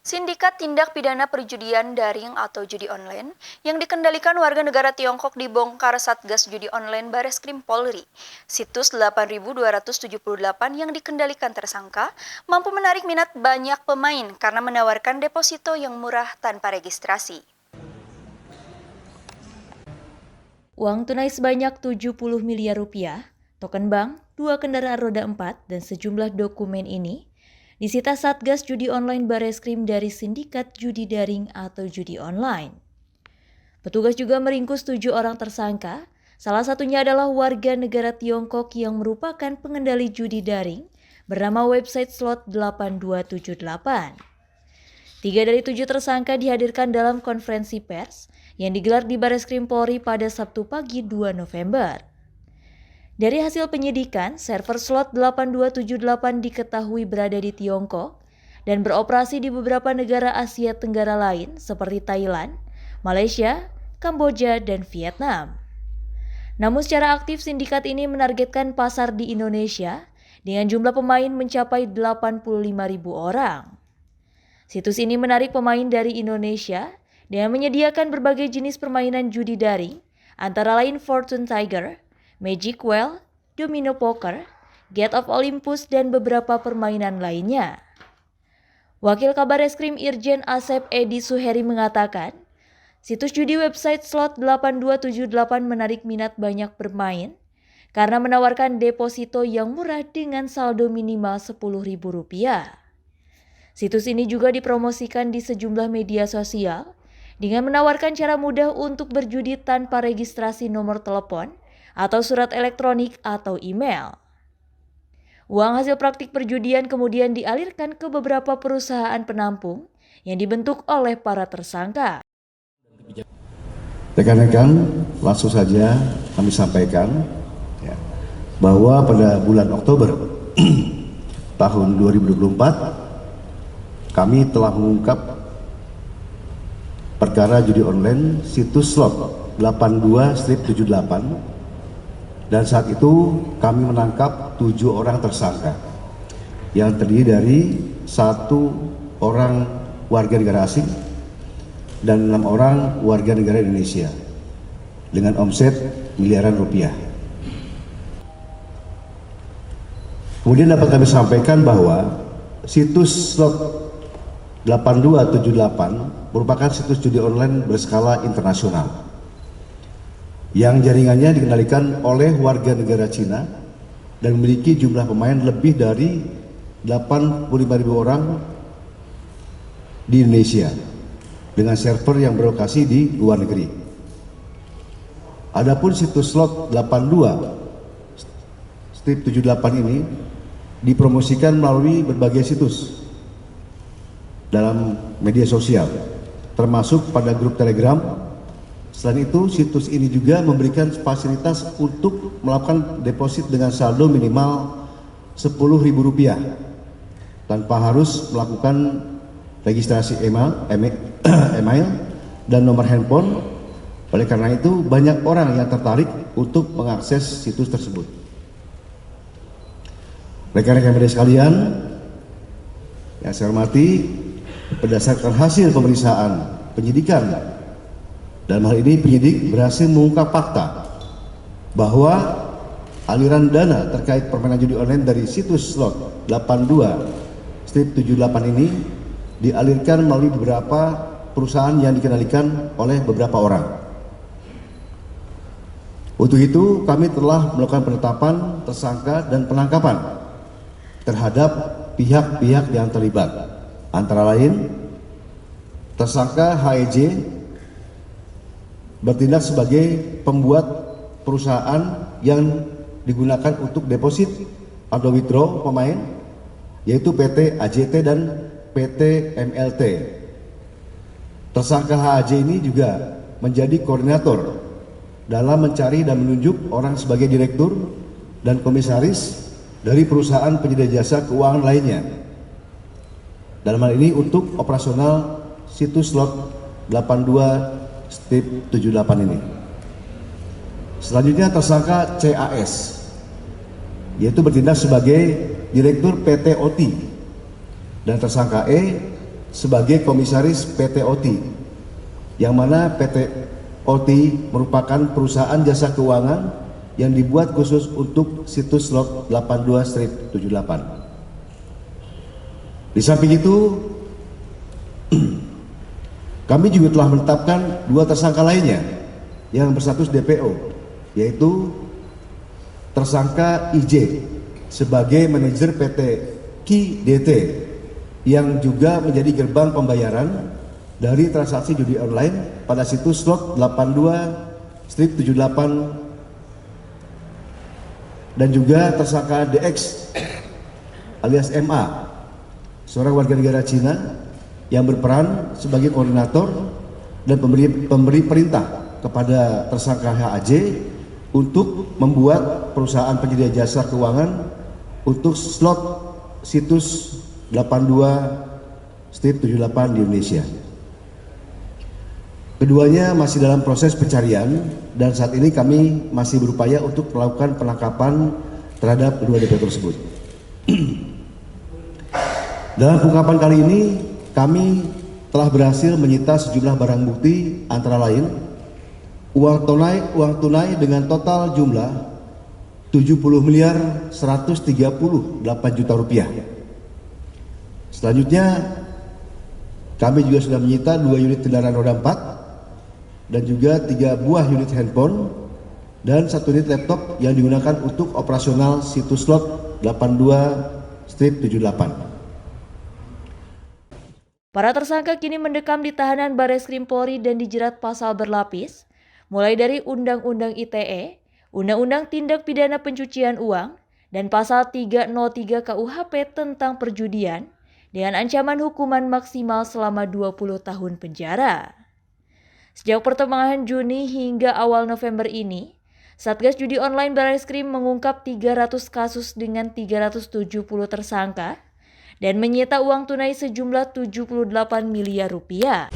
Sindikat tindak pidana perjudian daring atau judi online yang dikendalikan warga negara Tiongkok dibongkar Satgas Judi Online Bareskrim Polri. Situs 8.278 yang dikendalikan tersangka mampu menarik minat banyak pemain karena menawarkan deposito yang murah tanpa registrasi. Uang tunai sebanyak 70 miliar rupiah, token bank, 2 kendaraan roda 4, dan sejumlah dokumen ini disita Satgas Judi Online Bareskrim dari sindikat judi daring atau judi online. Petugas juga meringkus 7 orang tersangka, salah satunya adalah warga negara Tiongkok yang merupakan pengendali judi daring bernama website slot 8278. 3 dari 7 tersangka dihadirkan dalam konferensi pers yang digelar di Bareskrim Polri pada Sabtu pagi 2 November. Dari hasil penyidikan, server slot 8278 diketahui berada di Tiongkok dan beroperasi di beberapa negara Asia Tenggara lain seperti Thailand, Malaysia, Kamboja, dan Vietnam. Namun secara aktif sindikat ini menargetkan pasar di Indonesia dengan jumlah pemain mencapai 85.000 orang. Situs ini menarik pemain dari Indonesia dengan menyediakan berbagai jenis permainan judi daring, antara lain Fortune Tiger, Magic Well, Domino Poker, Gate of Olympus, dan beberapa permainan lainnya. Wakil Kabar Eskrim Irjen Asep Edi Suheri mengatakan, situs judi website slot 8278 menarik minat banyak bermain karena menawarkan deposito yang murah dengan saldo minimal Rp10.000. Situs ini juga dipromosikan di sejumlah media sosial dengan menawarkan cara mudah untuk berjudi tanpa registrasi nomor telepon atau surat elektronik atau email. Uang hasil praktik perjudian kemudian dialirkan ke beberapa perusahaan penampung yang dibentuk oleh para tersangka. Rekan-rekan, langsung saja kami sampaikan bahwa pada bulan Oktober tahun 2024 kami telah mengungkap perkara judi online situs slot 82/78 dan saat itu kami menangkap 7 orang tersangka yang terdiri dari 1 orang warga negara asing dan 6 orang warga negara Indonesia dengan omset miliaran rupiah. Kemudian dapat kami sampaikan bahwa situs slot 8278 merupakan situs judi online berskala internasional yang jaringannya dikendalikan oleh warga negara Cina dan memiliki jumlah pemain lebih dari 85.000 orang di Indonesia dengan server yang berlokasi di luar negeri. Adapun situs slot 82/78 ini dipromosikan melalui berbagai situs dalam media sosial, termasuk pada grup Telegram. Selain itu, situs ini juga memberikan fasilitas untuk melakukan deposit dengan saldo minimal Rp10.000 tanpa harus melakukan registrasi email dan nomor handphone. Oleh karena itu, banyak orang yang tertarik untuk mengakses situs tersebut. Rekan-rekan media sekalian, yang saya hormati, berdasarkan hasil pemeriksaan penyidikan, dalam hal ini penyidik berhasil mengungkap fakta bahwa aliran dana terkait permainan judi online dari situs slot 82/78 ini dialirkan melalui beberapa perusahaan yang dikendalikan oleh beberapa orang. Untuk itu kami telah melakukan penetapan tersangka dan penangkapan terhadap pihak-pihak yang terlibat, antara lain tersangka HEJ bertindak sebagai pembuat perusahaan yang digunakan untuk deposit atau withdraw pemain, yaitu PT AJT dan PT MLT. Tersangka HAJ ini juga menjadi koordinator dalam mencari dan menunjuk orang sebagai direktur dan komisaris dari perusahaan penyedia jasa keuangan lainnya. Dalam hal ini untuk operasional situs slot 82/78 ini. Selanjutnya tersangka CAS, yaitu bertindak sebagai Direktur PT OT, dan tersangka E sebagai komisaris PT OT, yang mana PT OT merupakan perusahaan jasa keuangan yang dibuat khusus untuk situs slot 82-78. Di samping itu, kami juga telah menetapkan 2 tersangka lainnya yang berstatus DPO, yaitu tersangka IJ sebagai manajer PT KIDT yang juga menjadi gerbang pembayaran dari transaksi judi online pada situs slot 82-78, dan juga tersangka DX alias MA, seorang warga negara Cina yang berperan sebagai koordinator dan pemberi perintah kepada tersangka HAJ untuk membuat perusahaan penyedia jasa keuangan untuk slot situs 82-78 di Indonesia. Keduanya masih dalam proses pencarian dan saat ini kami masih berupaya untuk melakukan penangkapan terhadap kedua DPO tersebut. Dalam pengungkapan kali ini, kami telah berhasil menyita sejumlah barang bukti antara lain uang tunai dengan total jumlah 70.138 juta rupiah. Selanjutnya, kami juga sudah menyita 2 unit kendaraan roda 4 dan juga 3 buah unit handphone dan 1 unit laptop yang digunakan untuk operasional situs slot 82-78. Para tersangka kini mendekam di tahanan Bareskrim Polri dan dijerat pasal berlapis, mulai dari Undang-Undang ITE, Undang-Undang Tindak Pidana Pencucian Uang, dan pasal 303 KUHP tentang perjudian dengan ancaman hukuman maksimal selama 20 tahun penjara. Sejak pertengahan Juni hingga awal November ini, Satgas Judi Online Bareskrim mengungkap 300 kasus dengan 370 tersangka dan menyita uang tunai sejumlah 78 miliar rupiah.